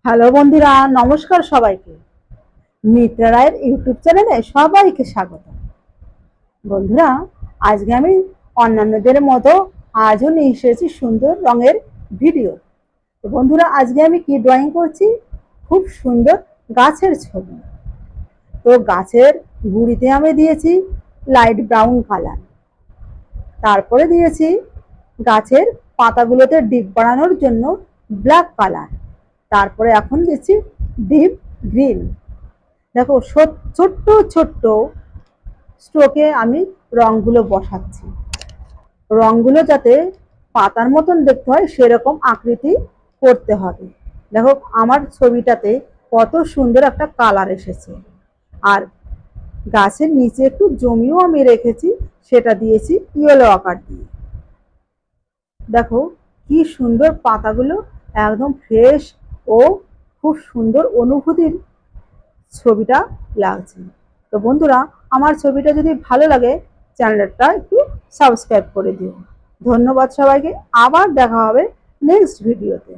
Hello বন্ধুরা, নমস্কার সবাইকে। মিত্রা রায়ের ইউটিউব চ্যানেলে সবাইকে স্বাগত। বন্ধুরা, আজকে আমি অন্যান্যদের মতো আজও নিয়ে এসেছি সুন্দর রঙের ভিডিও। তো বন্ধুরা, আজকে আমি কি ড্রয়িং করছি? খুব সুন্দর গাছের ছবি। তো গাছের গুঁড়িতে আমি দিয়েছি লাইট ব্রাউন কালার, তারপরে দিয়েছি গাছের পাতাগুলোতে ডিপ বাড়ানোর জন্য ব্ল্যাক কালার, তারপরে এখন দিচ্ছি ডিপ গ্রিন। দেখো, ছোট্ট ছোট্ট স্ট্রোকে আমি রংগুলো বসাচ্ছি। রংগুলো যাতে পাতার মতন দেখতে হয় সেরকম আকৃতি করতে হবে। দেখো আমার ছবিটাতে কত সুন্দর একটা কালার এসেছে। আর গাছের নিচে একটু জমিও আমি রেখেছি, সেটা দিয়েছি ইয়েলো আকার দিয়ে। দেখো কি সুন্দর পাতাগুলো, একদম ফ্রেশ ও খুব সুন্দর অনুভূতির ছবিটা লাগছে। তো বন্ধুরা, আমার ছবিটা যদি ভালো লাগে চ্যানেলটা একটু সাবস্ক্রাইব করে দিও। ধন্যবাদ সবাইকে। আবার দেখা হবে নেক্সট ভিডিওতে।